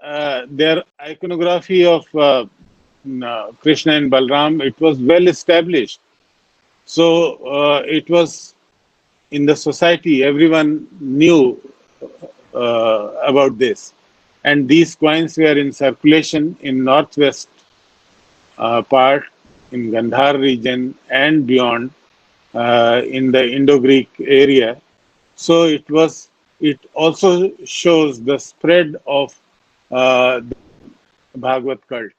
their iconography of Krishna and Balram, it was well established. So it was in the society, everyone knew about this. And these coins were in circulation in northwest part, in Gandhar region and beyond, in the Indo-Greek area. So it also shows the spread of the Bhagavad cult.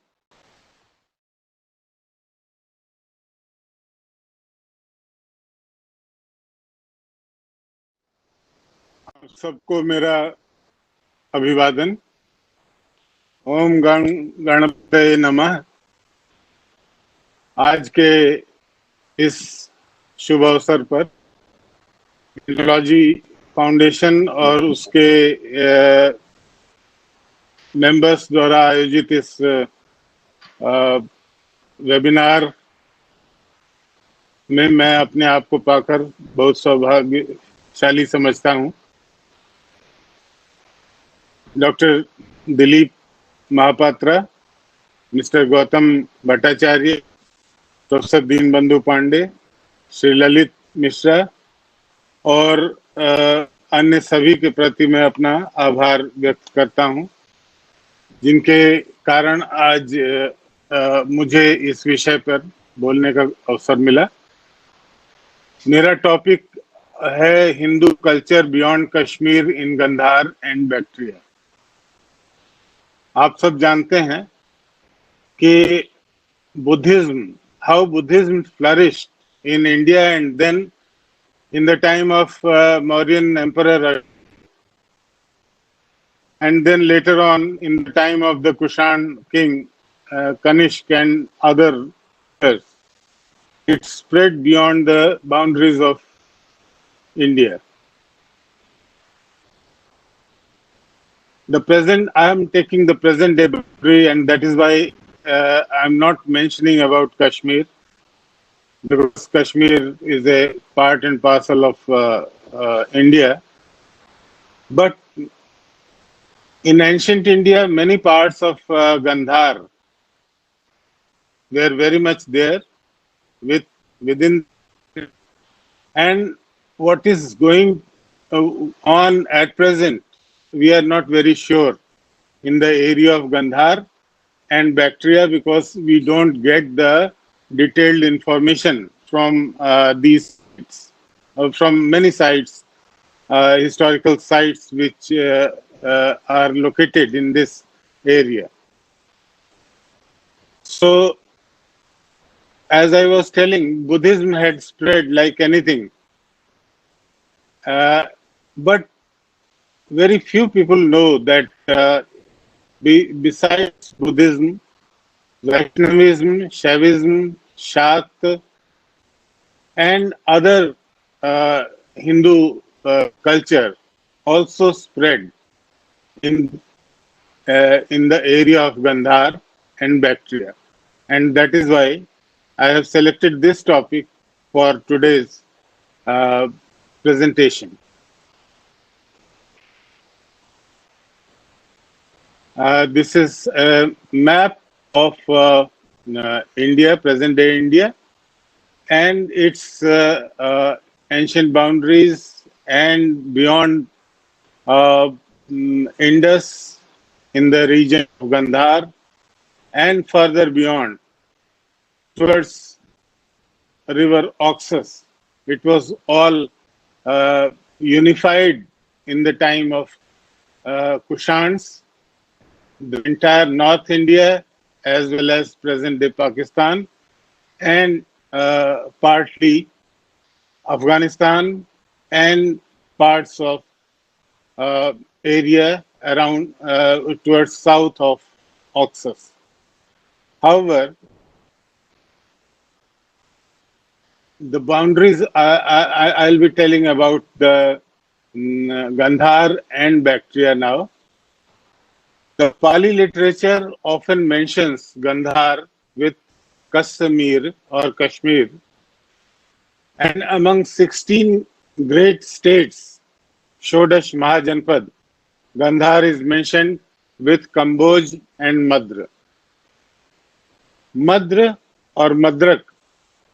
आप सबको मेरा अभिवादन। ओम गणपतये नमः। आज के इस शुभ अवसर पर टेक्नोलॉजी फाउंडेशन और उसके मेंबर्स द्वारा आयोजित इस वेबिनार में मैं अपने आप को पाकर बहुत सौभाग्यशाली समझता हूं। Doctor Dilip Mahapatra, mister Gautam Bhattacharya, professor Dinabandhu Pandey, Shri Lalit Mishra और अन्य सभी के प्रति मैं अपना आभार व्यक्त करता हूं, जिनके कारण आज मुझे इस विषय पर बोलने का अवसर मिला। मेरा टॉपिक है Hindu culture beyond Kashmir in Gandhar and Bactria. आप सब जानते हैं कि Buddhism, how Buddhism flourished in India and then in the time of Mauryan Emperor, and then later on in the time of the Kushan king Kanishk and others. It spread beyond the boundaries of India. The present, I am taking the present day boundary, and that is why I am not mentioning about Kashmir, because Kashmir is a part and parcel of India. But in ancient India, many parts of Gandhar were very much there within, and what is going on at present, we are not very sure in the area of Gandhar and Bactria, because we don't get the detailed information from these sites, from many sites, historical sites which are located in this area. So, as I was telling, Buddhism had spread like anything, but very few people know that besides Buddhism, Vaishnavism, Shaivism, Shakt, and other Hindu culture also spread in the area of Gandhar and Bactria. And that is why I have selected this topic for today's presentation. This is a map of India, present-day India, and its ancient boundaries and beyond Indus in the region of Gandhar and further beyond towards river Oxus. It was all unified in the time of Kushans. The entire North India as well as present-day Pakistan and partly Afghanistan and parts of area around towards south of Oxus. However, the boundaries I'll be telling about the Gandhar and Bactria now. The Pali literature often mentions Gandhar with Kashmir or Kashmir, and among 16 great states, Shodash Mahajanpad, Gandhar is mentioned with Kamboj and Madra. Madra or Madrak,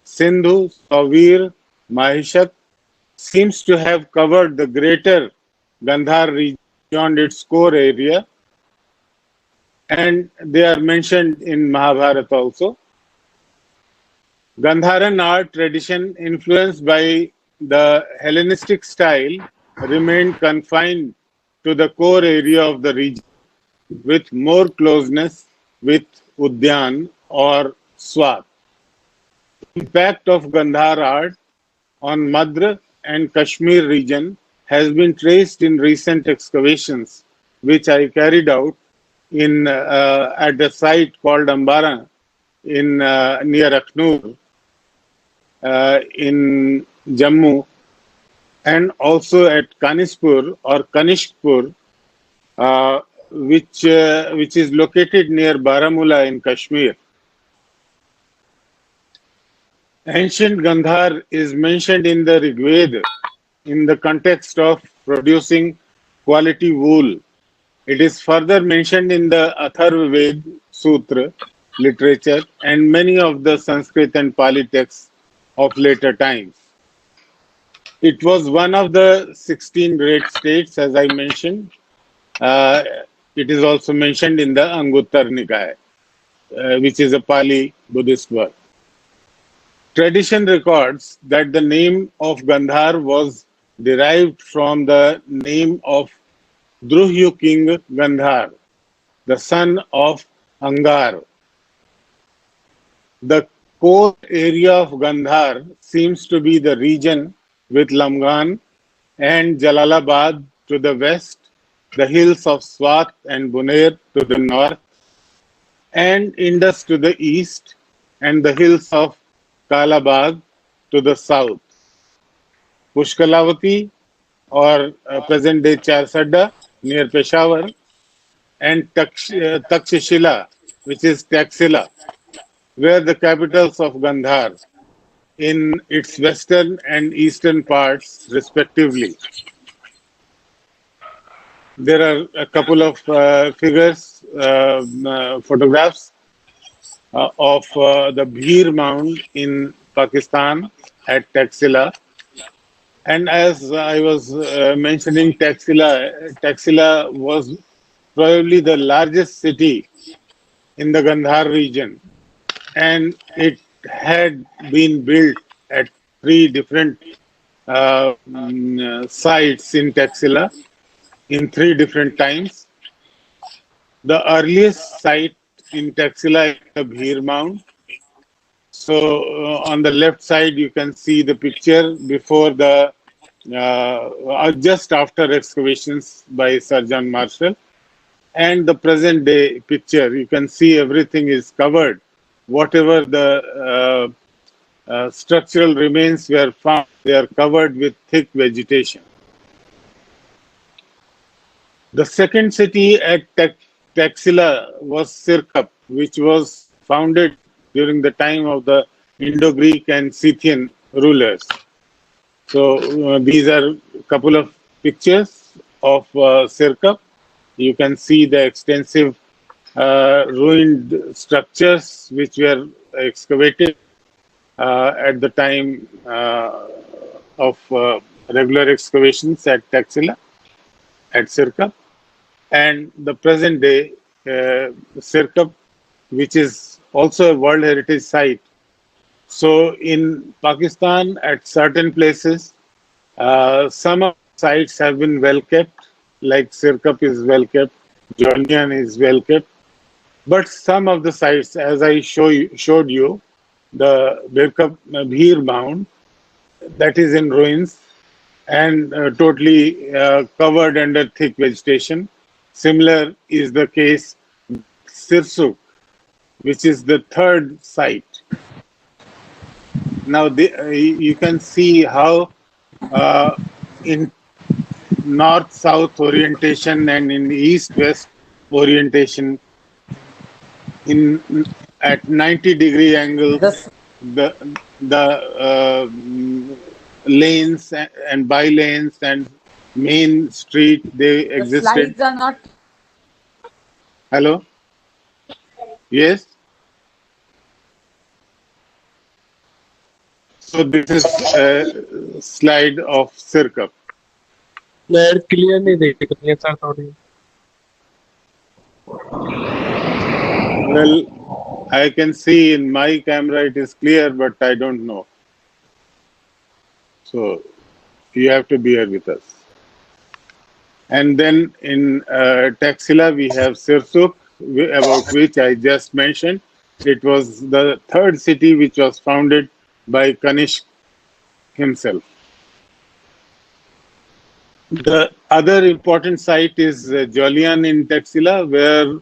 Sindhu, Savir, Mahishat seems to have covered the greater Gandhar region beyond its core area, and they are mentioned in Mahabharata also. Gandharan art tradition, influenced by the Hellenistic style, remained confined to the core area of the region, with more closeness with Udyan or Swat. Impact of Gandhar art on Madhya and Kashmir region has been traced in recent excavations, which I carried out in at a site called Ambara in near Akhnur in Jammu, and also at Kanispur or Kanishpur, which is located near Baramulla in Kashmir. Ancient Gandhar is mentioned in the Rigveda in the context of producing quality wool. It is further mentioned in the Atharvaved Sutra literature and many of the Sanskrit and Pali texts of later times. It was one of the 16 great states, as I mentioned. Uh, it is also mentioned in the Anguttar Nikaya, which is a Pali Buddhist work. Tradition records that the name of Gandhar was derived from the name of Druhyu king Gandhar, the son of Angar. The core area of Gandhar seems to be the region with Lamgan and Jalalabad to the west, the hills of Swat and Buner to the north, and Indus to the east, and the hills of Kalabag to the south. Pushkalavati or present day Charsadda near Peshawar, and Takshashila, which is Taxila, were the capitals of Gandhar in its western and eastern parts, respectively. There are a couple of photographs of the Bhir Mound in Pakistan at Taxila. And as I was mentioning, Taxila was probably the largest city in the Gandhar region, and it had been built at three different sites in Taxila in three different times. The earliest site in Taxila is the Bhir Mound. So on the left side, you can see the picture before the just after excavations by Sir John Marshall, and the present day picture. You can see everything is covered. Whatever the structural remains were found, they are covered with thick vegetation. The second city at Taxila was Sirkap, which was founded during the time of the Indo-Greek and Scythian rulers. So these are a couple of pictures of Sirkap. You can see the extensive ruined structures which were excavated at the time of regular excavations at Taxila, at Sirkap. And the present day Sirkap, which is also a World Heritage Site. So in Pakistan, at certain places, some of the sites have been well kept, like Sirkap is well kept, Jolnian is well kept. But some of the sites, as I showed you, the Bhir Mound, that is in ruins and totally covered under thick vegetation. Similar is the case Sirsuk, which is the third site. Now you can see how in north-south orientation and in east-west orientation, in at 90-degree angles, This the lanes and by lanes and main street they the existed. slides are not Hello? Yes? So this is a slide of Sirkap. यार clear नहीं दिख रही है sir थोड़ी. Well, I can see in my camera it is clear, but I don't know. So you have to bear with us. And then in Taxila, we have Sirsuk, about which I just mentioned. It was the third city which was founded by Kanishk himself. The other important site is Jolian in Taxila, where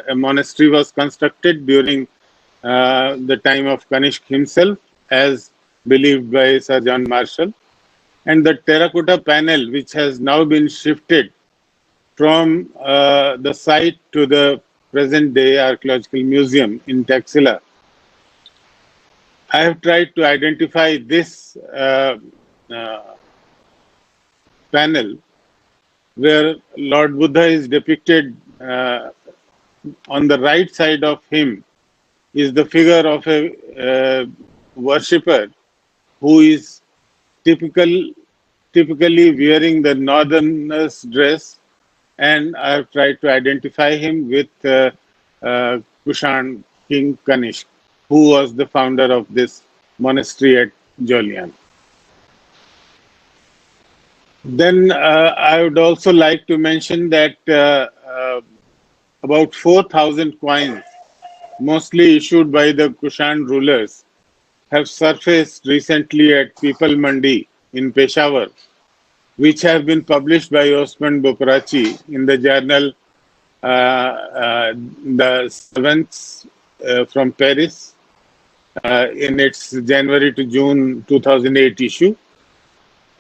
a monastery was constructed during the time of Kanishk himself, as believed by Sir John Marshall. And the terracotta panel, which has now been shifted from the site to the present day archaeological museum in Taxila. I have tried to identify this uh, panel where Lord Buddha is depicted. On the right side of him is the figure of a worshipper who is typically wearing the northerners dress, and I have tried to identify him with Kushan King Kanishk, who was the founder of this monastery at Jolian. Then I would also like to mention that about 4,000 coins, mostly issued by the Kushan rulers, have surfaced recently at People Mandi in Peshawar, which have been published by Osman Bokrachi in the journal The Servants from Paris in its January to June 2008 issue,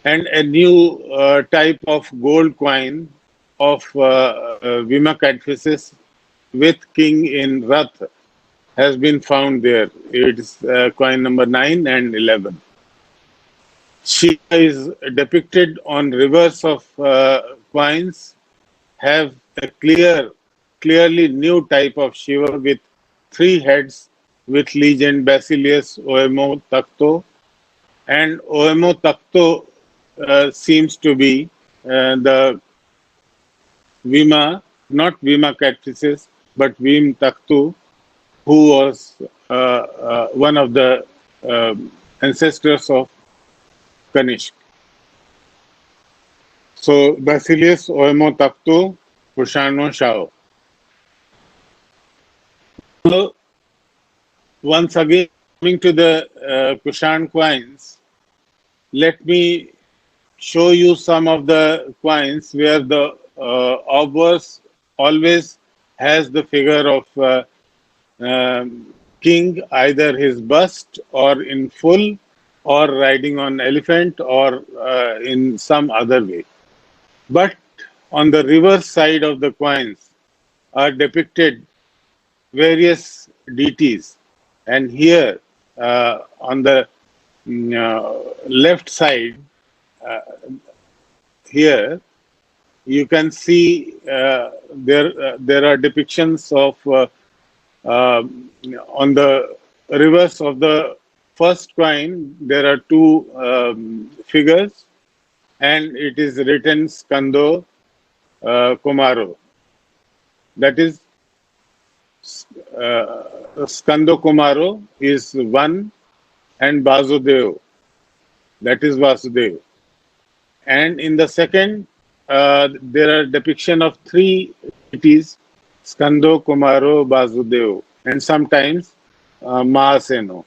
and a new type of gold coin of Vima cadphises with king in Rath has been found there. It's coin number 9 and 11. Shiva is depicted on reverse of coins, have a clearly new type of Shiva with 3 heads with legend Basilius Oemo Takto. And Oemo Takto seems to be the Vima, not Vima Catphysis, but Vim Taktu, who was one of the ancestors of Kanishk. So Basilius Oemo Taktu Kushano Shao. So once again, coming to the Kushan coins, let me show you some of the coins where the obverse always has the figure of king, either his bust or in full, or riding on elephant, or in some other way. But on the reverse side of the coins are depicted various deities, and here on the left side, here you can see there are depictions of uh, on the reverse of the first coin there are two figures, and it is written Skando Kumaro. That is Skando Kumaro is one, and Basudev, that is Vasudev. And in the second, there are depiction of 3 deities, Skando, Kumaro, Basudev, and sometimes Mahaseno.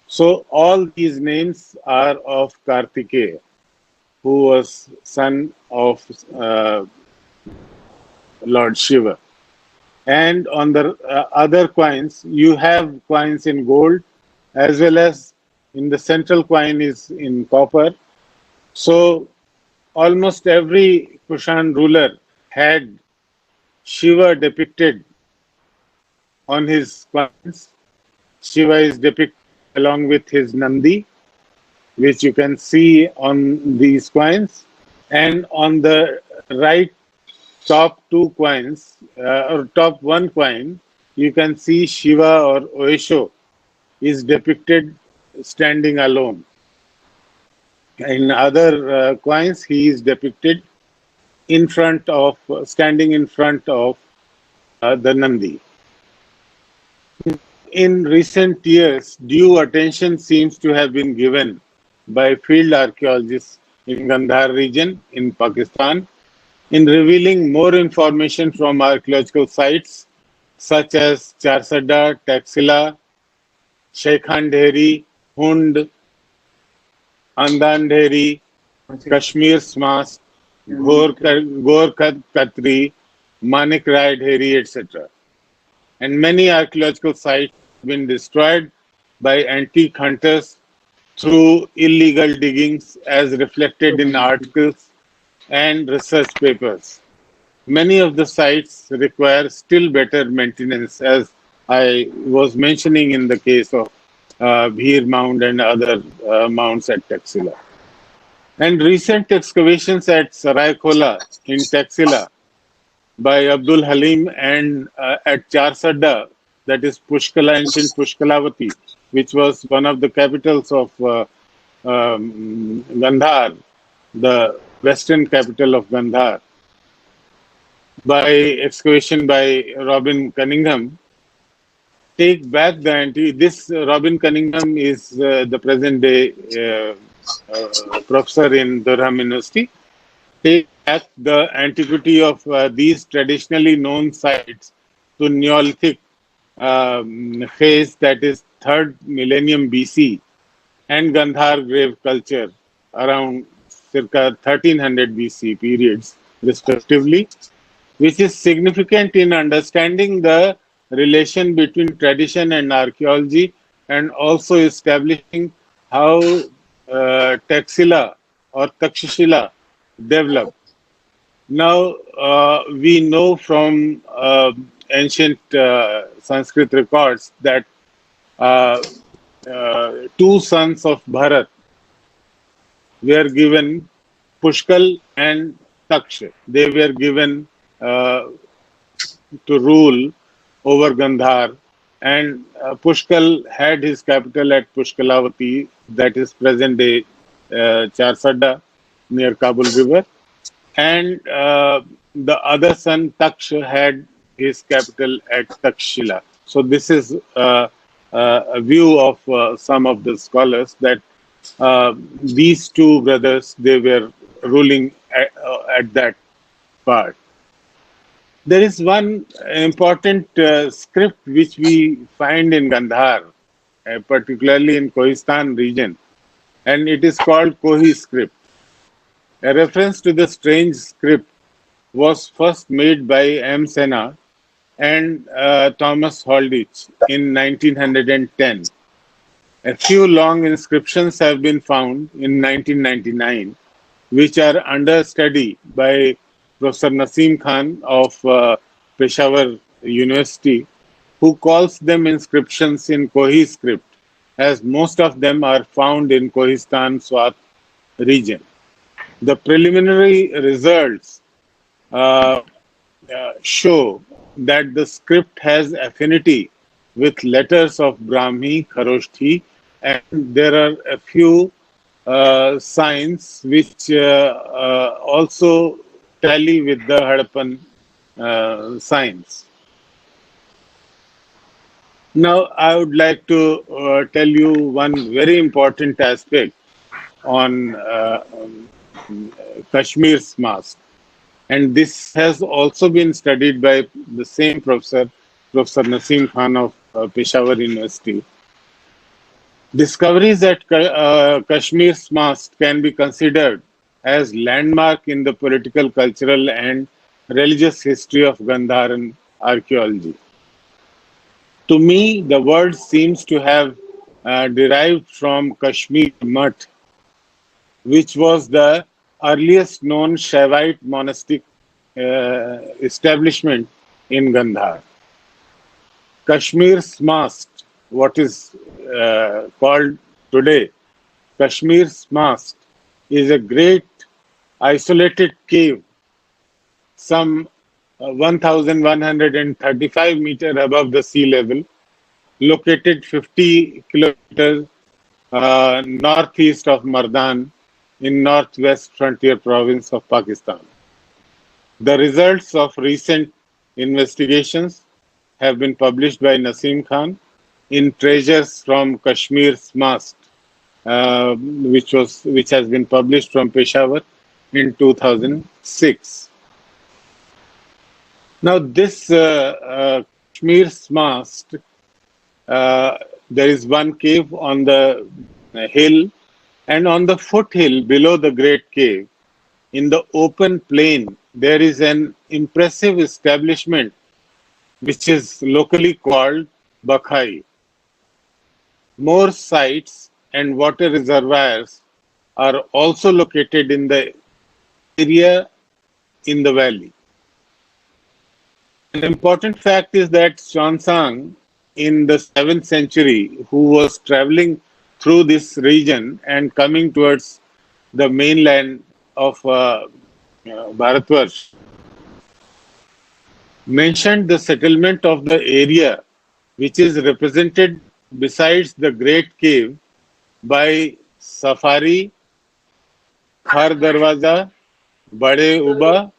So all these names are of Kartikeya, who was son of Lord Shiva. And on the other coins, you have coins in gold, as well as in the central coin is in copper. So almost every Kushan ruler had Shiva depicted on his coins. Shiva is depicted along with his Nandi, which you can see on these coins. And on the right top two coins or top one coin, you can see Shiva or Oesho is depicted standing alone. In other coins, he is depicted in front of, standing in front of the Nandi. In recent years, due attention seems to have been given by field archaeologists in Gandhar region in Pakistan in revealing more information from archaeological sites such as Charsadda, Taxila, Sheikhandheri, Hund, Andandheri, Kashmir's Mast, Gor Katri, Manik Rai Dheri, etc. And many archaeological sites have been destroyed by antique hunters through illegal diggings as reflected in articles and research papers. Many of the sites require still better maintenance, as I was mentioning in the case of Bhir Mound and other mounds at Taxila. And recent excavations at Saraikola in Taxila by Abdul Halim and at Charsadda, that is Pushkala, ancient Pushkalavati, which was one of the capitals of Gandhar, the western capital of Gandhar, by excavation by Robin Cunningham, take back the This Robin Cunningham is the present day professor in Durham University. Take back the antiquity of these traditionally known sites to Neolithic phase, that is third millennium BC, and Gandhar grave culture around circa 1300 BC periods, respectively, which is significant in understanding the relation between tradition and archaeology and also establishing how Taxila or Takshashila developed. Now, we know from ancient Sanskrit records that two sons of Bharat were given, Pushkal and Taksh. They were given to rule over Gandhar, and Pushkal had his capital at Pushkalavati, that is present day Charsadda near Kabul River, and the other son Taksh had his capital at Takshila. So this is a view of some of the scholars that these two brothers, they were ruling at that part. There is one important script which we find in Gandhar, particularly in Kohistan region, and it is called Kohi Script. A reference to the strange script was first made by M. Sena and Thomas Holditch in 1910. A few long inscriptions have been found in 1999, which are under study by Professor Naseem Khan of Peshawar University, who calls them inscriptions in Kohi script, as most of them are found in Kohistan Swat region. The preliminary results uh, show that the script has affinity with letters of Brahmi, Kharoshthi, and there are a few signs which also tally with the Harappan signs. Now, I would like to tell you one very important aspect on Kashmir's Mast. And this has also been studied by the same professor, Professor Naseem Khan of Peshawar University. Discoveries at Kashmir's Mast can be considered as landmark in the political, cultural, and religious history of Gandharan archaeology. To me, the word seems to have derived from Kashmir Mutt, which was the earliest known Shaivite monastic establishment in Gandhar. Kashmir's Mast, what is called today Kashmir's Mast, is a great isolated cave some 1,135 meters above the sea level, located 50 kilometers northeast of Mardan in northwest frontier province of Pakistan. The results of recent investigations have been published by Naseem Khan in Treasures from Kashmir's Mast, which has been published from Peshawar in 2006. Now, this Kashmir's Mast, there is one cave on the hill, and on the foothill below the Great Cave, in the open plain, there is an impressive establishment which is locally called Bakhai. More sites and water reservoirs are also located in the area in the valley. An important fact is that Xuanzang in the 7th century, who was traveling through this region and coming towards the mainland of Bharatvarsh, mentioned the settlement of the area which is represented besides the Great Cave by Safari, Khar Darwaza, Bade Uba,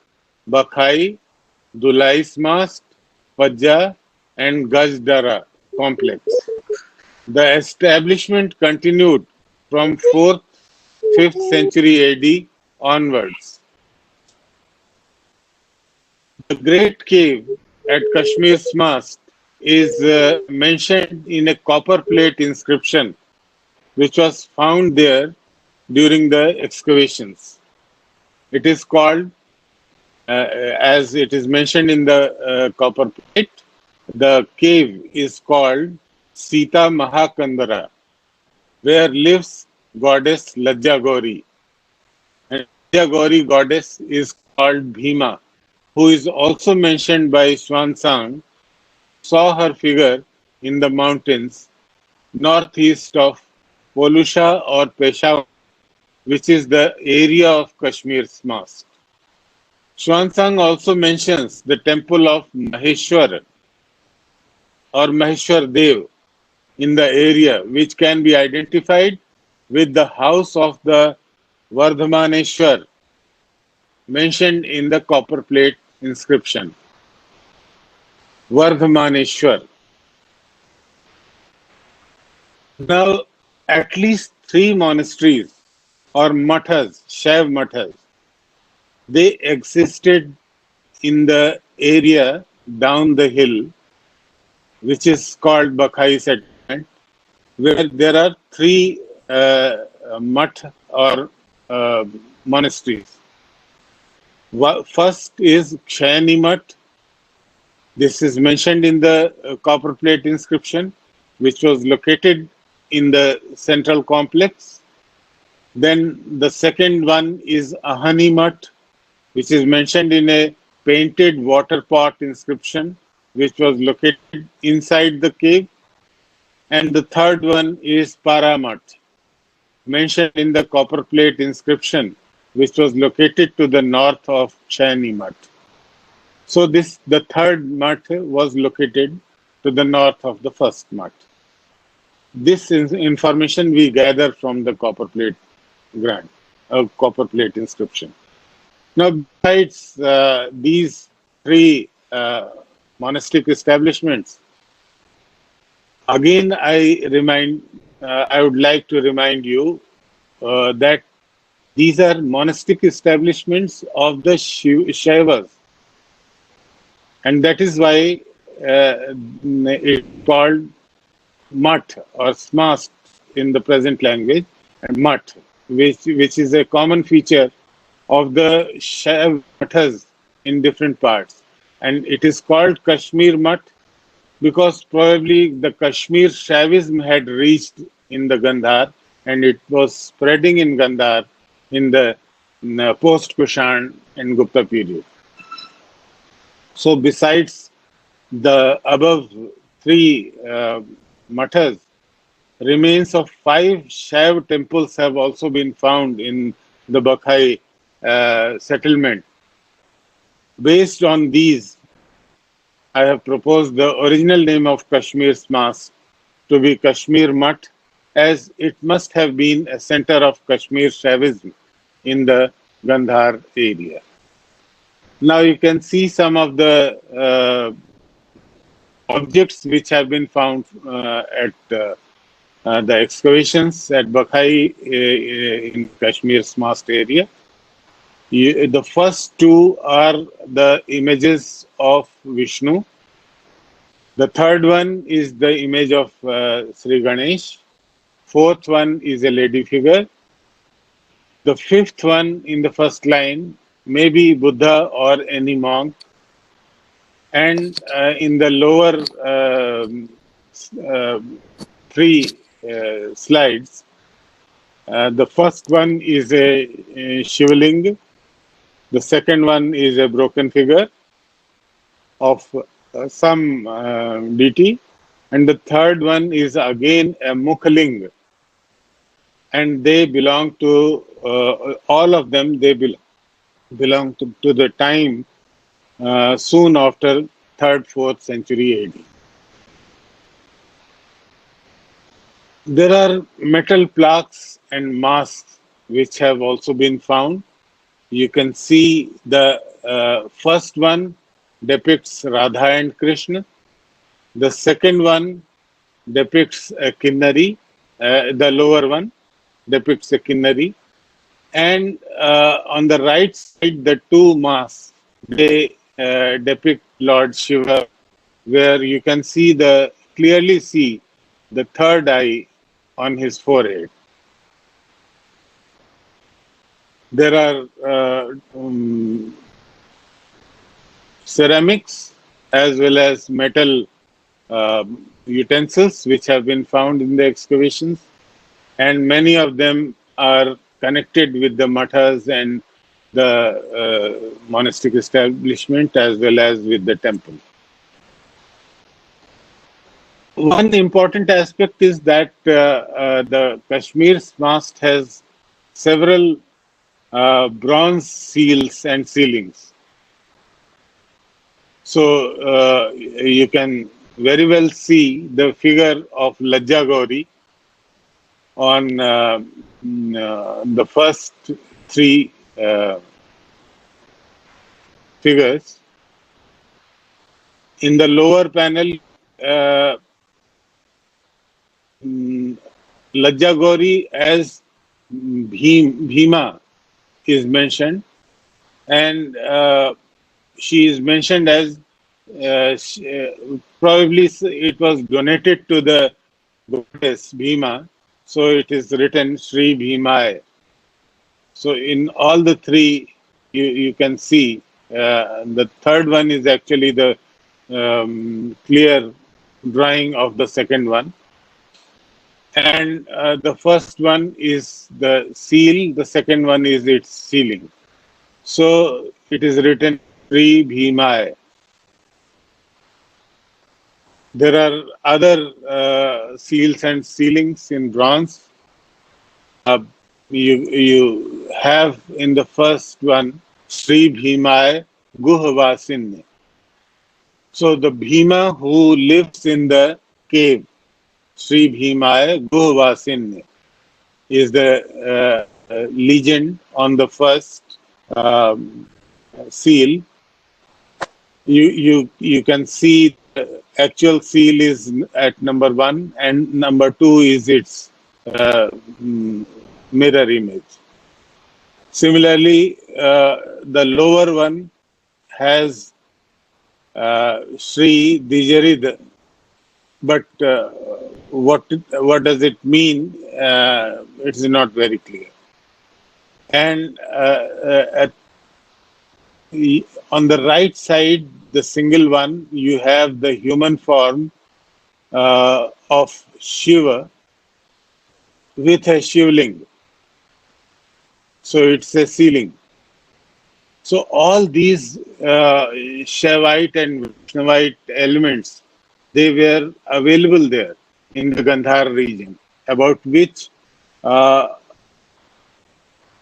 Bakhai, Dulais Mast, Pajja, and Gajdara complex. The establishment continued from 4th, 5th century AD onwards. The Great Cave at Kashmir's Mast is mentioned in a copper plate inscription which was found there during the excavations. It is called, as it is mentioned in the copper plate, the cave is called Sita Mahakandara, where lives goddess Lajja Gauri. And Lajja Gauri goddess is called Bhima, who is also mentioned by Xuanzang, saw her figure in the mountains northeast of Polusha or Peshawar, which is the area of Kashmir's Mast. Xuanzang also mentions the temple of Maheshwar or Maheshwar Dev in the area, which can be identified with the house of the Vardhamaneshwar mentioned in the copper plate inscription. Vardhamaneshwar. Now, at least 3 monasteries or mathas, Shaiv mathas, they existed in the area down the hill, which is called Bakhai settlement, where there are 3 or monasteries. First is Kshayani Math. This is mentioned in the copper plate inscription, which was located in the central complex. Then the second one is Ahani Math, which is mentioned in a painted water pot inscription, which was located inside the cave. And the third one is Paramath, mentioned in the copper plate inscription, which was located to the north of Kshayani Math. So the third math was located to the north of the first math. This is information we gather from the copper plate copper plate inscription. Now, besides these 3 monastic establishments, again I would like to remind you that these are monastic establishments of the Shaivas, and that is why it's called Math or Smast in the present language, and Math, which is a common feature of the Shaiv mathas in different parts. And it is called Kashmir Math because probably the Kashmir Shaivism had reached in the Gandhar and it was spreading in Gandhar in the post-Kushan and Gupta period. So besides the above 3 mathas, remains of 5 Shaiv temples have also been found in the Bakhai settlement. Based on these, I have proposed the original name of Kashmir's Mast to be Kashmir Mutt, as it must have been a center of Kashmir Shaivism in the Gandhar area. Now you can see some of the objects which have been found at the excavations at Bakhai in Kashmir's Mast area. The first two are the images of Vishnu. The third one is the image of Sri Ganesh. Fourth one is a lady figure. The fifth one in the first line may be Buddha or any monk. And in the lower uh, three slides, the first one is a Shivling. The second one is a broken figure of some deity. And the third one is again a Mukhaling. And they belong to, all of them, they belong to the time soon after 3rd, 4th century AD. There are metal plaques and masks which have also been found. You can see the first one depicts Radha and Krishna. The second one depicts a Kinnari. The lower one depicts a Kinnari. And on the right side, the two masks, they depict Lord Shiva, where you can clearly see the third eye on his forehead. There are ceramics as well as metal utensils which have been found in the excavations, and many of them are connected with the mathas and the monastic establishment as well as with the temple. One important aspect is that the Kashmir's mast has several bronze seals and ceilings. So you can very well see the figure of Lajja Gauri on the first three figures. In the lower panel, Lajja Gauri as Bhima is mentioned, and she is mentioned as probably it was donated to the goddess Bhima, so it is written Sri Bhimaya. So in all the three, you can see the third one is actually the clear drawing of the second one. And the first one is the seal, the second one is its sealing. So it is written Sri Bhimaya. There are other seals and sealings in bronze. You have in the first one Sri Bhimaya Guhvasinne. So the Bhima who lives in the cave, Sri Bhimaya Guhvasinne, is the legend on the first seal. You can see the actual seal is at number 1 and number 2 is its mirror image. Similarly, the lower one has Sri Dijarid, but what does it mean? It's not very clear. And on the right side, the single one, you have the human form of Shiva with a Shivling. So it's a ceiling. So all these Shaivite and Vaishnavite elements, they were available there in the Gandhar region, about which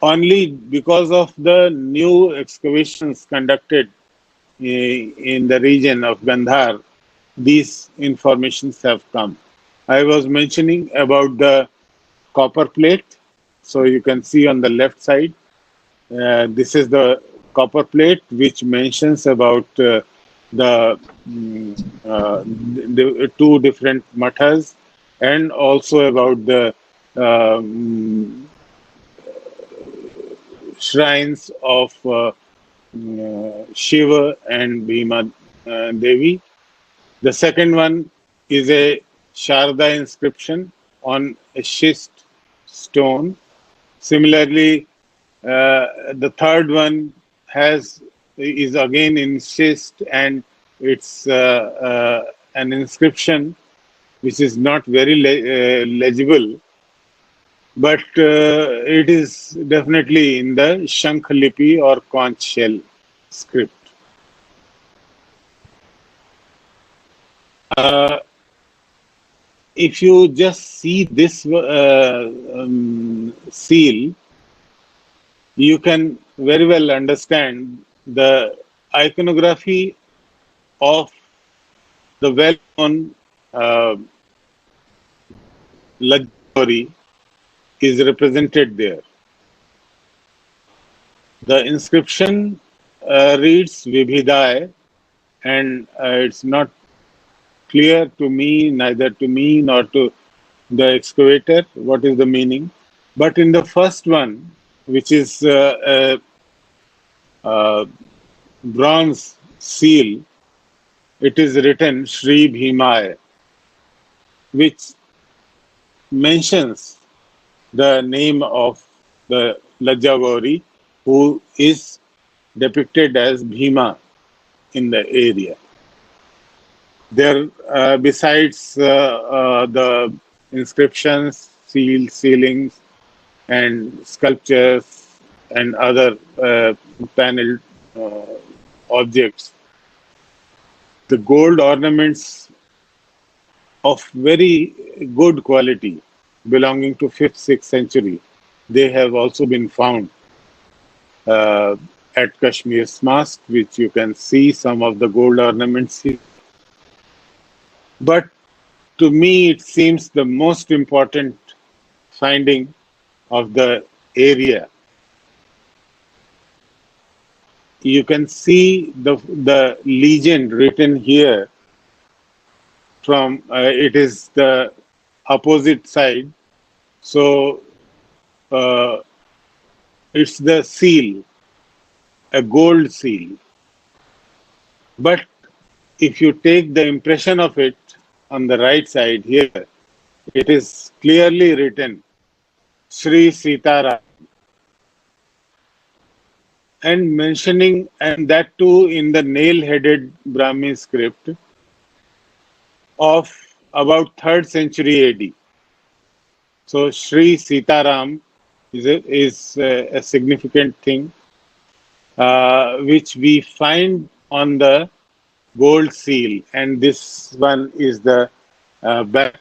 only because of the new excavations conducted in the region of Gandhar, these informations have come. I was mentioning about the copper plate. So you can see on the left side, this is the copper plate which mentions about the, the two different mathas, and also about the shrines of Shiva and Bhima Devi. The second one is a Sharda inscription on a schist stone. Similarly, the third one has is again in schist, and it's an inscription which is not very legible, but it is definitely in the Shankh Lipi or conch shell script. Uh, if you just see this seal, you can very well understand the iconography of the well-known uh, Lajjapuri is represented there. The inscription reads Vibhidai, and it's not clear to me, neither to me nor to the excavator, what is the meaning. But in the first one, which is a bronze seal, it is written Sri Bhimaya, which mentions the name of the Lajjagauri, who is depicted as Bhima in the area. There, besides the inscriptions, sealings, and sculptures and other paneled uh, objects, the gold ornaments of very good quality belonging to 5th, 6th century, they have also been found uh, at Kashmir's Mast, which you can see some of the gold ornaments here. But to me, it seems the most important finding of the area. You can see the legend written here from it is the opposite side. So uh, it's the seal, a gold seal. But if you take the impression of it on the right side here, it is clearly written Sri Sitara, and mentioning, and that too in the nail-headed Brahmi script of about 3rd century AD. So Sri Sitaram is a significant thing which we find on the gold seal, and this one is the back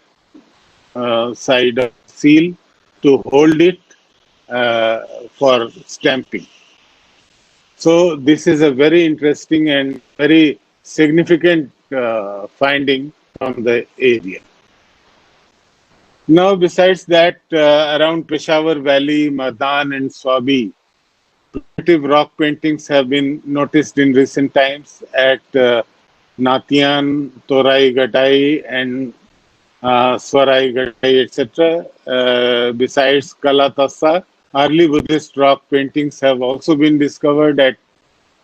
side of the seal to hold it for stamping. So this is a very interesting and very significant finding from the area. Now, besides that, around Peshawar Valley, Madan, and Swabi, primitive rock paintings have been noticed in recent times at Natian, Torai Gatai, and Swarai Gatai, etc. Besides Kalatassa, early Buddhist rock paintings have also been discovered at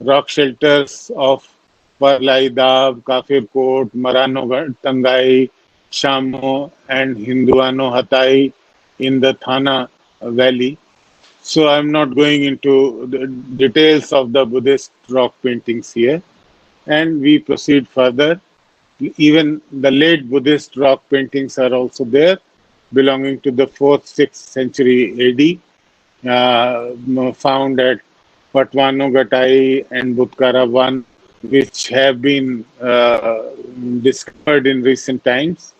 rock shelters of Parlai Dab, Kafir Kot, Marano Tangai, Shamo, and Hinduano Hatai in the Thana Valley. So I'm not going into the details of the Buddhist rock paintings here. And we proceed further. Even the late Buddhist rock paintings are also there, belonging to the 4th, 6th century AD, found at Patwano Gatai and Butkara 1, which have been discovered in recent times.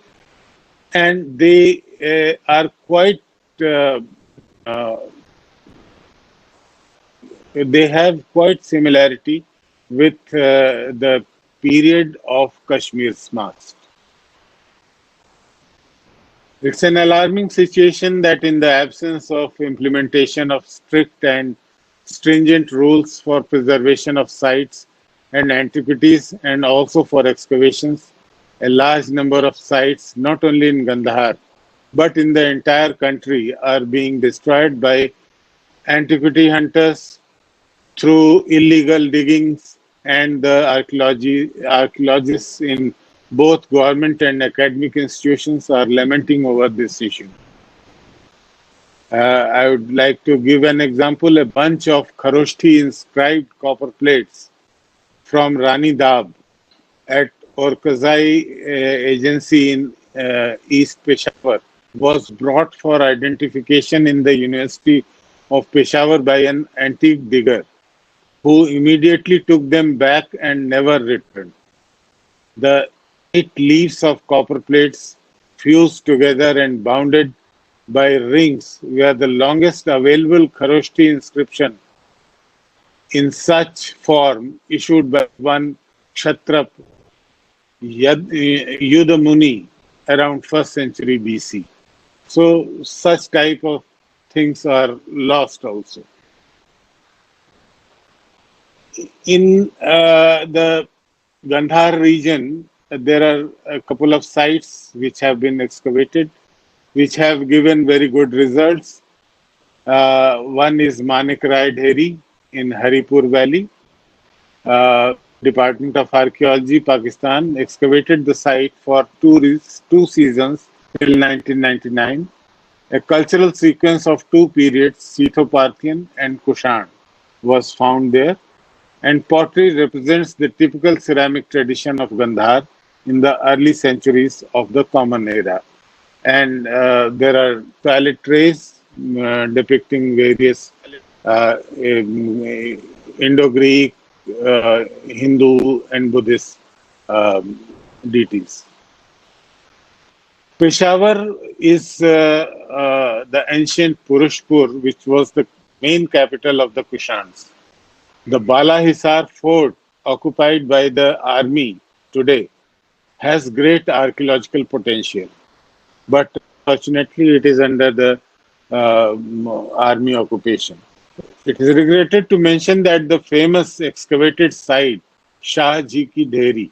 And they are quite, uh, uh, they have quite similarity with the period of Kashmir's Mast. It's an alarming situation that, in the absence of implementation of strict and stringent rules for preservation of sites and antiquities and also for excavations, a large number of sites, not only in Gandhar but in the entire country, are being destroyed by antiquity hunters through illegal diggings, and the archaeologists in both government and academic institutions are lamenting over this issue. I would like to give an example. A bunch of Kharoshthi inscribed copper plates from Rani Dab at Orkazai agency in East Peshawar was brought for identification in the University of Peshawar by an antique digger who immediately took them back and never returned. The 8 leaves of copper plates fused together and bounded by rings were the longest available Kharoshthi inscription in such form issued by one Kshatrap Yudamuni around 1st century BC. So such type of things are lost also. In the Gandhar region, there are a couple of sites which have been excavated, which have given very good results. One is Manik Rai Dheri in Haripur Valley. Department of Archaeology, Pakistan, excavated the site for two seasons till 1999. A cultural sequence of two periods, Scytho-Parthian and Kushan, was found there, and pottery represents the typical ceramic tradition of Gandhar in the early centuries of the Common Era. And there are toilet trays depicting various Indo-Greek, Hindu, and Buddhist deities. Peshawar is the ancient Purushpur, which was the main capital of the Kushans. The Bala Hisar fort, occupied by the army today, has great archaeological potential, but unfortunately it is under the army occupation. It is regretted to mention that the famous excavated site, Shah Ji Ki Dheri,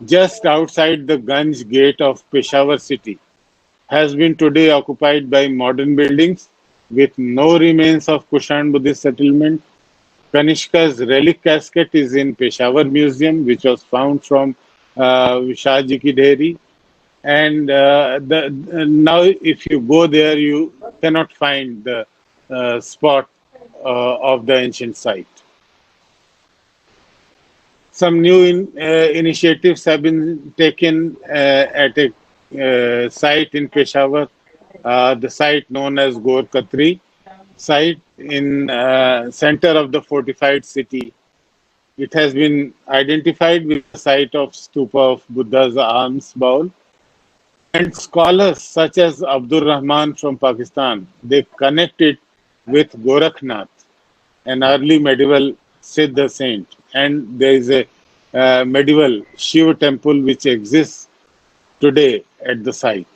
just outside the Ganj gate of Peshawar city, has been today occupied by modern buildings with no remains of Kushan Buddhist settlement. Kanishka's relic casket is in Peshawar Museum, which was found from Shah Ji Ki Dheri. And now, if you go there, you cannot find the spot of the ancient site. Some new initiatives have been taken at a site in Peshawar, the site known as Gor Katri site in center of the fortified city. It has been identified with the site of stupa of Buddha's alms bowl. And scholars such as Abdur Rahman from Pakistan, they connect it with Gorakhnath, an early medieval Siddha saint. And there is a medieval Shiva temple which exists today at the site.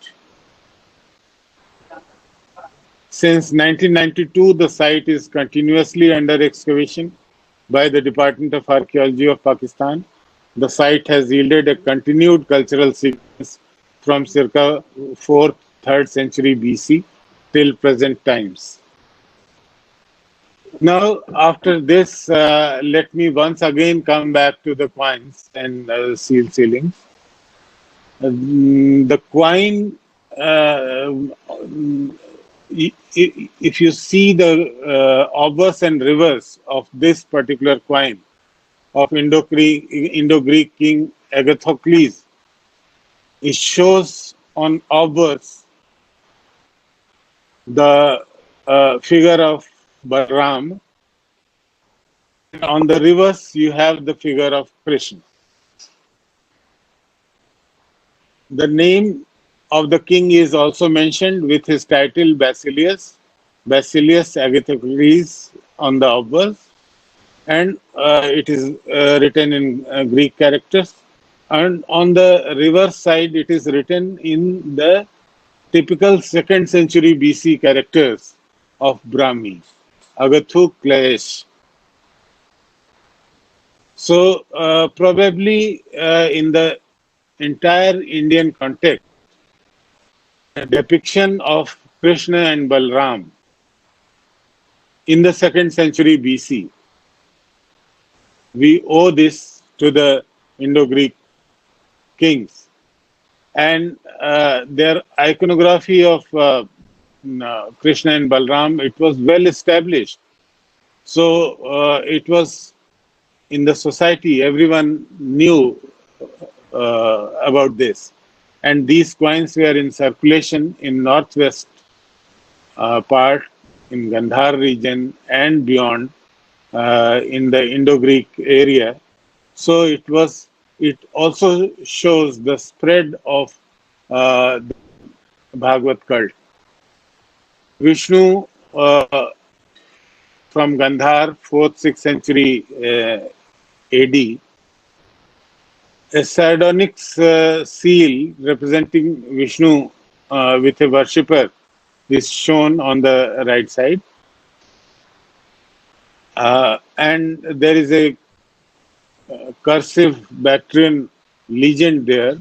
Since 1992, the site is continuously under excavation by the Department of Archaeology of Pakistan. The site has yielded a continued cultural sequence from circa 4th, 3rd century BC till present times. Now, after this, let me once again come back to the coins and seal sealings. The coin, if you see the obverse and reverse of this particular coin of Indo-Greek king Agathocles, it shows on obverse the figure of Balaram. On the reverse, you have the figure of Krishna. The name of the king is also mentioned with his title Basileus Agathocles on the obverse. and it is written in Greek characters. And on the reverse side, it is written in the typical second century BC characters of Brahmi, Agathu Klesh. So, probably in the entire Indian context, a depiction of Krishna and Balram in the second century BC, we owe this to the Indo Greek kings. And their iconography of Krishna and Balram, it was well established. So it was in the society, everyone knew about this. And these coins were in circulation in northwest part, in Gandhar region and beyond, in the Indo-Greek area. So it also shows the spread of the Bhagavad cult. Vishnu from Gandhar, 4th, 6th century AD, a sardonyx seal representing Vishnu with a worshipper is shown on the right side. And there is a cursive Bactrian legend there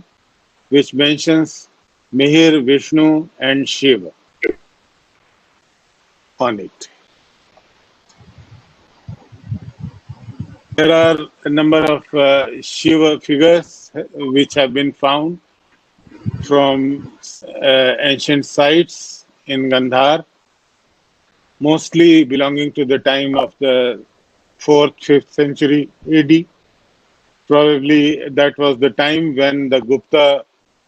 which mentions Mihir, Vishnu, and Shiva on it. There are a number of Shiva figures which have been found from ancient sites in Gandhar, mostly belonging to the time of the 4th, 5th century AD. Probably that was the time when the Gupta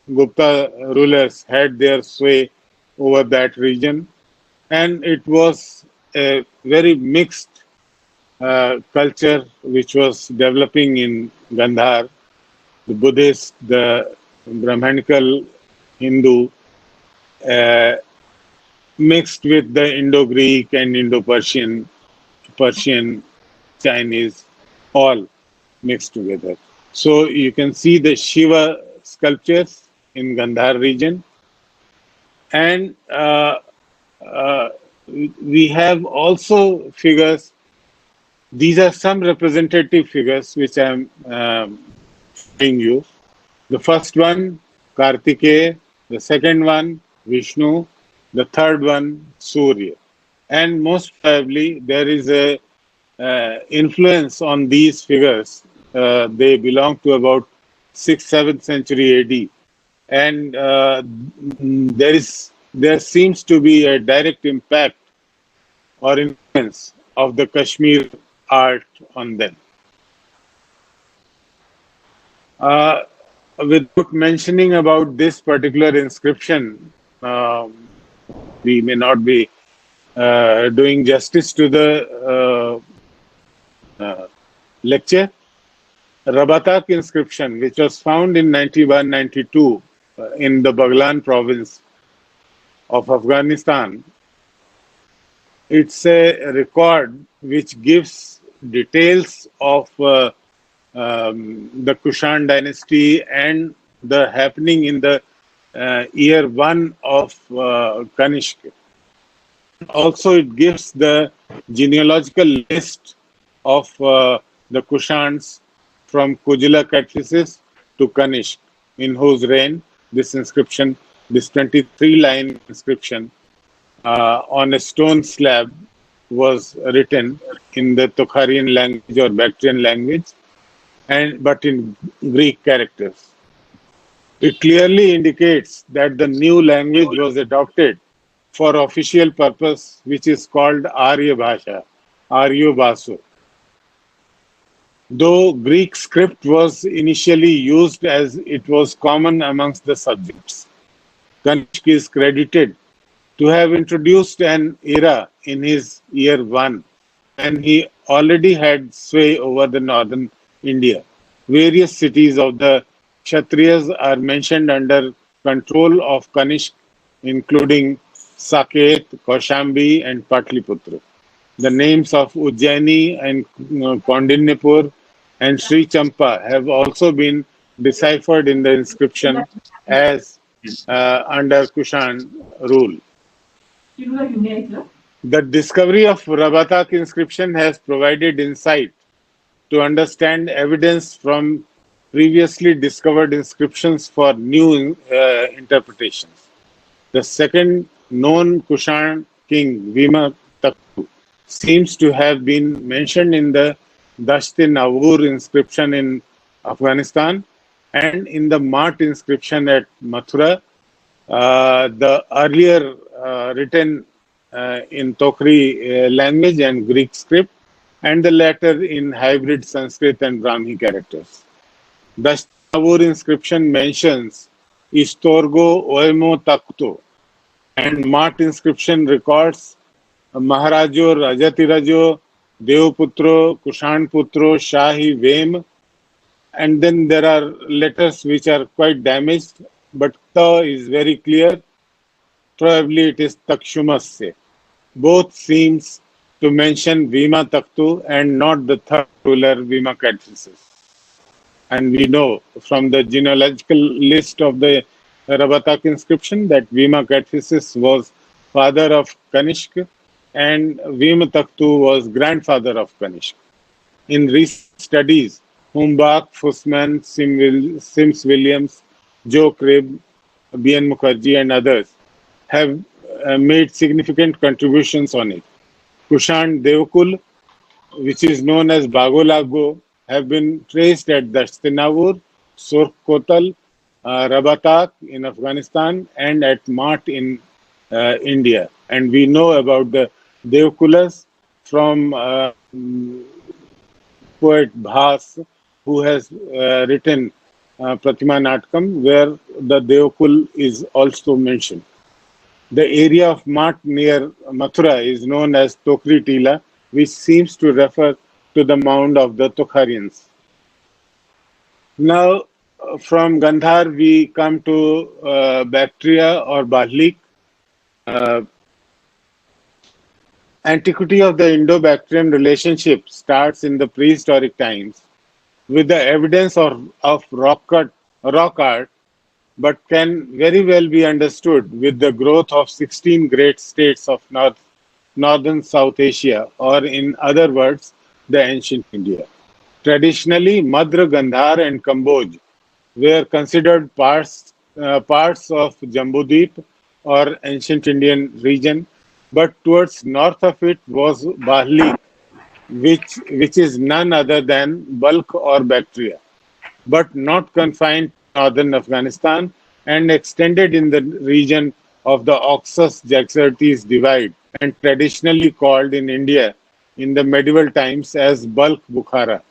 rulers had their sway over that region, and it was a very mixed culture which was developing in Gandhar, the Buddhist, the Brahmanical Hindu, uh, mixed with the Indo-Greek and Indo-Persian, Persian, Chinese, all mixed together. So you can see the Shiva sculptures in Gandhar region, and we have also figures. These are some representative figures which I am showing you. The first one, Kartikeya, the second one, Vishnu, the third one, Surya. And most probably there is a influence on these figures. They belong to about 6th, 7th century AD. And there seems to be a direct impact or influence of the Kashmir art on them. Without mentioning about this particular inscription, we may not be doing justice to the lecture. Rabatak inscription, which was found in 91-92 in the Baghlan province of Afghanistan, it's a record which gives details of the Kushan dynasty and the happening in the year 1 of Kanishk. Also, it gives the genealogical list of the Kushans from Kujula Catphysis to Kanishk, in whose reign this inscription, this 23-line inscription on a stone slab was written in the Tokharian language or Bactrian language, but in Greek characters. It clearly indicates that the new language was adopted for official purpose, which is called Arya Bhasha, Aryo Basu. Though Greek script was initially used as it was common amongst the subjects, Kanishk is credited to have introduced an era in his year 1, and he already had sway over the northern India. Various cities of the Kshatriyas are mentioned under control of Kanishk, including Saket, Kaushambi, and Patliputra. The names of Ujjaini and Kaundinyapur and Sri Champa have also been deciphered in the inscription as under Kushan rule. The discovery of Rabatak inscription has provided insight to understand evidence from previously discovered inscriptions for new interpretations. The second known Kushan king, Vima Taktu, seems to have been mentioned in the Dasht-i-Nawur inscription in Afghanistan and in the Mat inscription at Mathura. The earlier written in Tokri language and Greek script, and the latter in hybrid Sanskrit and Brahmi characters. The Shtavur inscription mentions Istorgo Oemo Takto, and Mat inscription records Maharajo, Rajatirajo, Devputro, Kushanputro, Shahi, Vem, and then there are letters which are quite damaged, but Ta is very clear. Probably it is Takshumasya. Both seems to mention Vima Taktu and not the third ruler Vima Cadphises. And we know from the genealogical list of the Rabatak inscription that Vima Cadphises was father of Kanishk and Vima Taktu was grandfather of Kanishk. In recent studies, Humbach, Fussman, Sims Williams, Joe Cribb, B.N. Mukherjee, and others have made significant contributions on it. Kushan Devkul, which is known as Bagolago, have been traced at Dastinavur, Surkotal, Rabatak in Afghanistan, and at Mat in India. And we know about the Devkulas from poet Bhas, who has written Pratima Natkam, where the Devkul is also mentioned. The area of Mat near Mathura is known as Tokri Tila, which seems to refer to the mound of the Tokharians. Now, from Gandhar, we come to Bactria or Bahlik. Uh, Antiquity of the Indo-Bactrian relationship starts in the prehistoric times with the evidence of rock art, but can very well be understood with the growth of 16 great states of northern South Asia, or in other words, the ancient India. Traditionally, Madhra, Gandhar, and Kamboj were considered parts of Jambudweep or ancient Indian region, but towards north of it was Bahlik, which is none other than Balkh or Bactria, but not confined to northern Afghanistan and extended in the region of the Oxus-Jaxartes divide and traditionally called in India in the medieval times as Balkh Bukhara.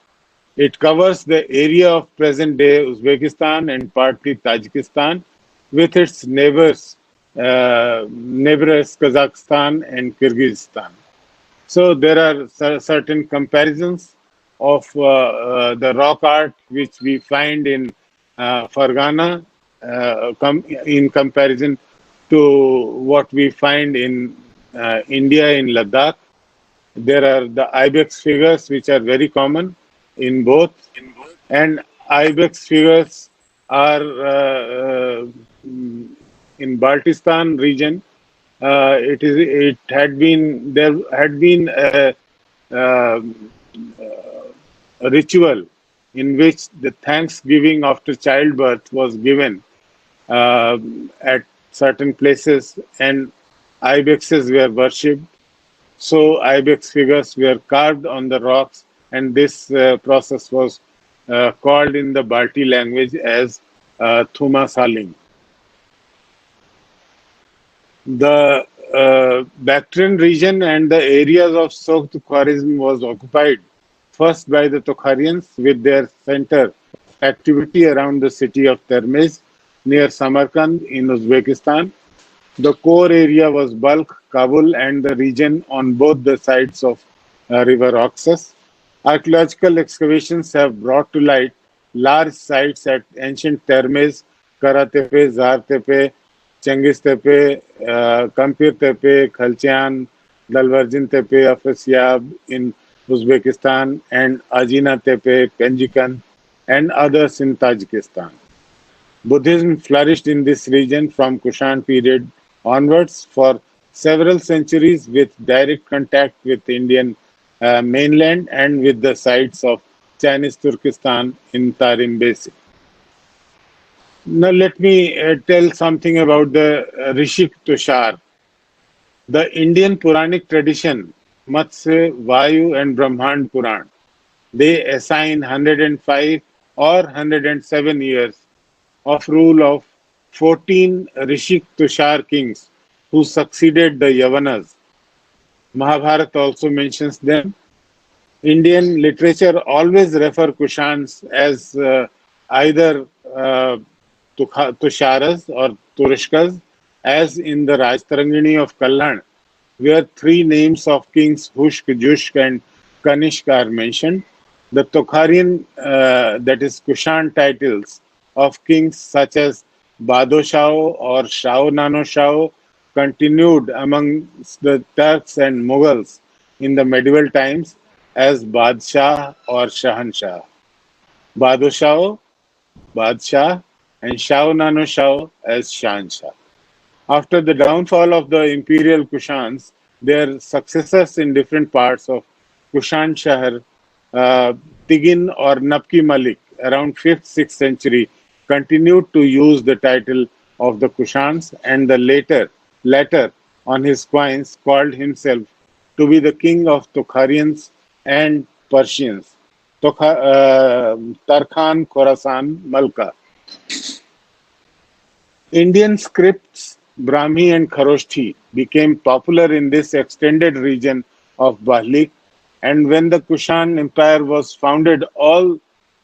It covers the area of present-day Uzbekistan and partly Tajikistan, with its neighbors Kazakhstan and Kyrgyzstan. So there are certain comparisons of the rock art which we find in Fargana in comparison to what we find in India in Ladakh. There are the ibex figures which are very common in both, and ibex figures are in Baltistan region. It had been there had been uh, a ritual in which the thanksgiving after childbirth was given at certain places, and ibexes were worshipped. So ibex figures were carved on the rocks, and this process was called in the Balti language as Thuma Saling. The Bactrian region and the areas of Sogd Khwarizm was occupied first by the Tokharians with their center of activity around the city of Termez near Samarkand in Uzbekistan. The core area was Balkh, Kabul, and the region on both the sides of River Oxus. Archaeological excavations have brought to light large sites at ancient Termez, Karatepe, Zartepe, Chengiz Tepe, Kampir Tepe, Khalchian, Dalvarjin Tepe, Afrasiab in Uzbekistan, and Ajina Tepe, Penjikan, and others in Tajikistan. Buddhism flourished in this region from Kushan period onwards for several centuries with direct contact with Indian mainland and with the sites of Chinese Turkestan in Tarim Basin. Now let me tell something about the Rishik Tushar. The Indian Puranic tradition, Matsya, Vayu and Brahmand Puran, they assign 105 or 107 years of rule of 14 Rishik Tushar kings who succeeded the Yavanas. Mahabharata also mentions them. Indian literature always refer Kushans as either uh, Tusharas or Turishkas, as in the Rajtarangini of Kalhan, where three names of kings Hushk, Jushk, and Kanishk are mentioned. The Tokharian, that is Kushan titles of kings such as Bado Shao or Shao Nano Shao continued among the Turks and Mughals in the medieval times as Badshah or Shahanshah. Bado Shao, Badshah, and Shao Nano Shao as Shahanshah. After the downfall of the imperial Kushans, their successors in different parts of Kushan Shahar, uh, Tigin or Napki Malik, around 5th, 6th century, continued to use the title of the Kushans, and the latter on his coins called himself to be the king of Tokharians and Persians, Tarkhan, Khorasan, Malka. Indian scripts, Brahmi and Kharoshthi, became popular in this extended region of Bahlik, and when the Kushan Empire was founded, all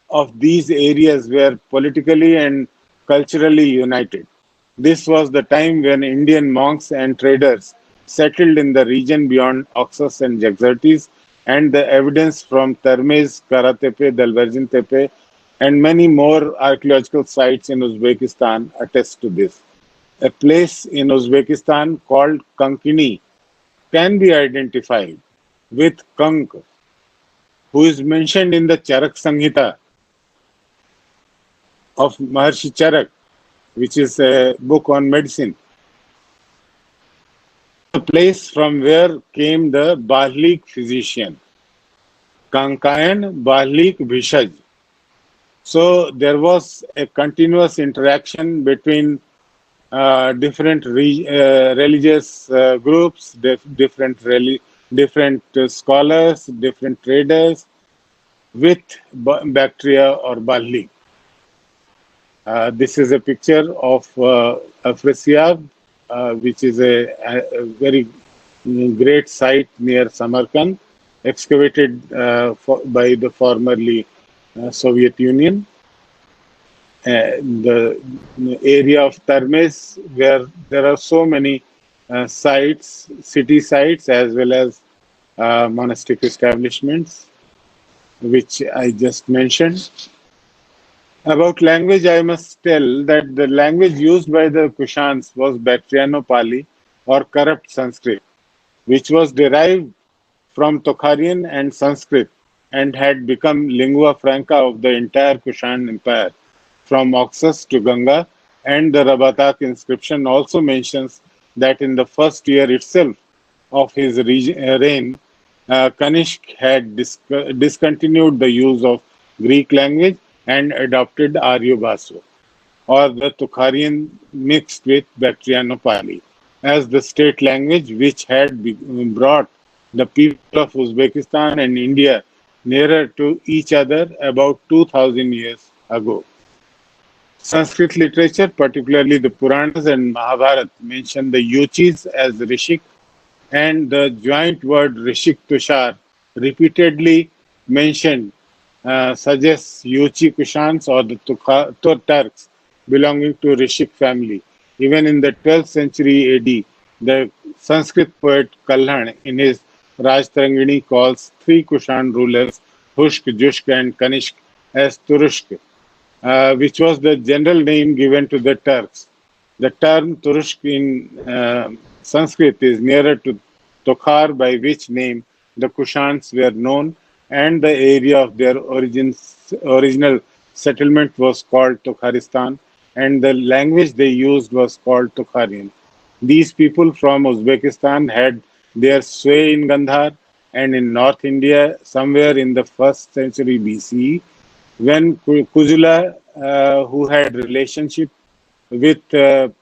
of these areas were politically and culturally united. This was the time when Indian monks and traders settled in the region beyond Oxus and Jaxartes, and the evidence from Termez, Karatepe, Dalverjin Tepe, and many more archaeological sites in Uzbekistan attest to this. A place in Uzbekistan called Kankini can be identified with Kank, who is mentioned in the Charak Samhita of Maharshi Charak, which is a book on medicine. This is the place from where came the Bahlik physician, Kankayan Bahlik Bhishaj. So there was a continuous interaction between different religious groups, different scholars, different traders with Bactria or Bahlik. This is a picture of Afrasiab, which is a very great site near Samarkand, excavated by the formerly Soviet Union. The area of Termes, where there are so many sites, city sites, as well as monastic establishments, which I just mentioned. About language, I must tell that the language used by the Kushans was Bactriano Pali or corrupt Sanskrit, which was derived from Tokharian and Sanskrit and had become lingua franca of the entire Kushan Empire from Oxus to Ganga, and the Rabatak inscription also mentions that in the first year itself of his reign, Kanishk had discontinued the use of Greek language and adopted Aryo Bhasu, or the Tokharian mixed with Bactriano Pali, as the state language, which had brought the people of Uzbekistan and India nearer to each other about 2000 years ago. Sanskrit literature, particularly the Puranas and Mahabharata, mention the Yuchis as Rishik, and the joint word Rishik Tushar, repeatedly mentioned, suggests Yuchi Kushans or the Turks belonging to Rishik family. Even in the 12th century AD, the Sanskrit poet Kalhan in his Rajtarangini calls three Kushan rulers, Hushk, Jushk, and Kanishk, as Turushk, which was the general name given to the Turks. The term Turushk in Sanskrit is nearer to Tokhar, by which name the Kushans were known, and the area of their original settlement was called Tokharistan, and the language they used was called Tokharian. These people from Uzbekistan had their sway in Gandhar and in North India somewhere in the first century BCE, when Kuzula, who had relationship with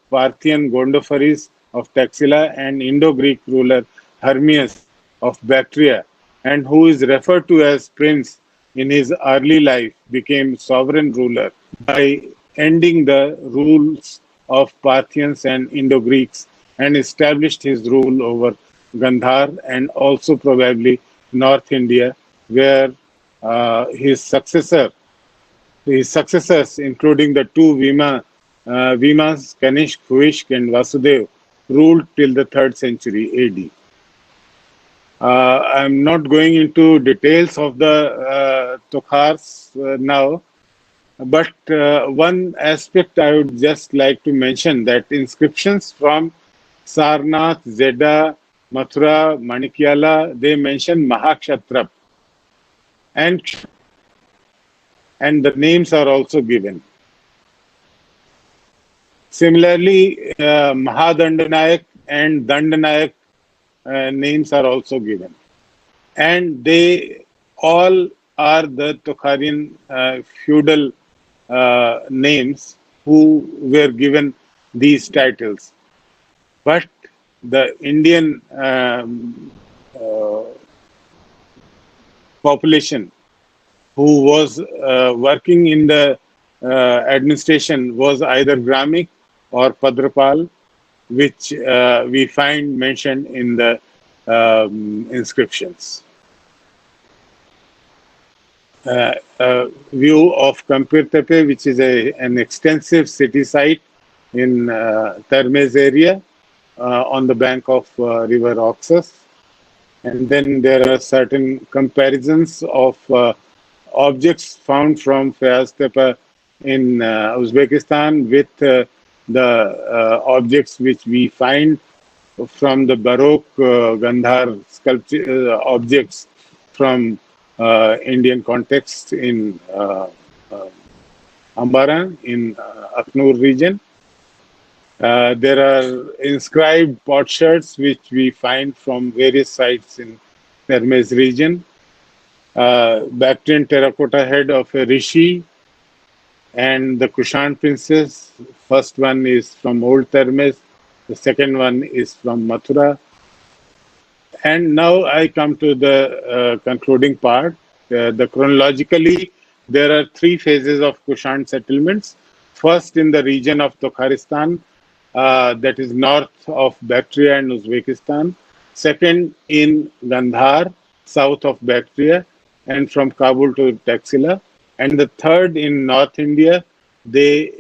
Parthian Gondophares of Taxila and Indo-Greek ruler Hermias of Bactria, and who is referred to as prince in his early life, became sovereign ruler by ending the rules of Parthians and Indo-Greeks and established his rule over Gandhar and also probably North India, where his successors, including the two Vimas, Kanishk, Huishk, and Vasudev, ruled till the 3rd century AD. I'm not going into details of the Tokhars now, but one aspect I would just like to mention that inscriptions from Sarnath, Zeda, Mathura, Manikyala, they mention Mahakshatrap, and the names are also given. Similarly, Mahadandanayak and Dandanayak names are also given. And they all are the Tokharian feudal names who were given these titles. But the Indian population who was working in the administration was either Gramik or Padrapal, which we find mentioned in the inscriptions. View of Kampir Tepe, which is an extensive city site in Termez area on the bank of river Oxus. And then there are certain comparisons of objects found from Fayaz Tepe in Uzbekistan with the objects which we find from the Baroque Gandhar sculpture objects from Indian context in Ambaran in Aknur region. There are inscribed potsherds which we find from various sites in Termez region. Bactrian terracotta head of a rishi and the Kushan princess. First one is from Old Termez, the second one is from Mathura. And now I come to the concluding part. Chronologically, there are 3 phases of Kushan settlements. First, in the region of Tokharistan, that is north of Bactria and Uzbekistan. Second, in Gandhar, south of Bactria, and from Kabul to Taxila. And the third in North India, they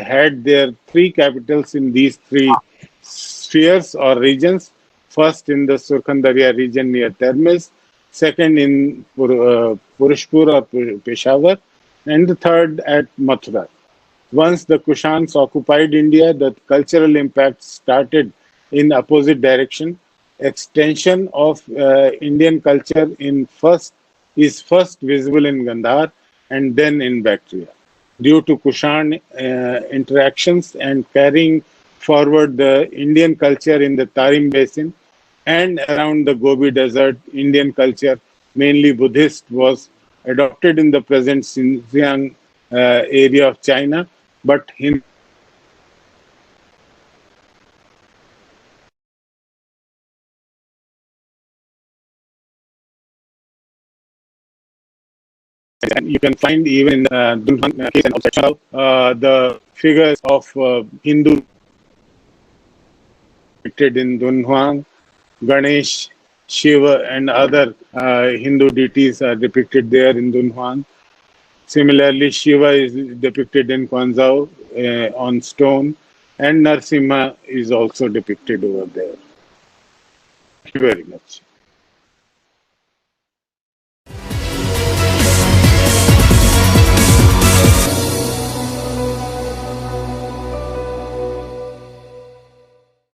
had their 3 capitals in these 3 spheres or regions. First in the Surkhandaria region near Termez, second in Purushpur or Peshawar, and the third at Mathura. Once the Kushans occupied India, the cultural impact started in opposite direction. Extension of Indian culture is first visible in Gandhar and then in Bactria. Due to Kushan interactions and carrying forward the Indian culture in the Tarim Basin and around the Gobi Desert, Indian culture, mainly Buddhist, was adopted in the present Xinjiang area of China, but Hindu you can find even in Dunhuang case and also the figures of Hindu depicted in Dunhuang, Ganesh, Shiva, and other Hindu deities are depicted there in Dunhuang. Similarly, Shiva is depicted in Kwanzao on stone, and Narsimha is also depicted over there. Thank you very much.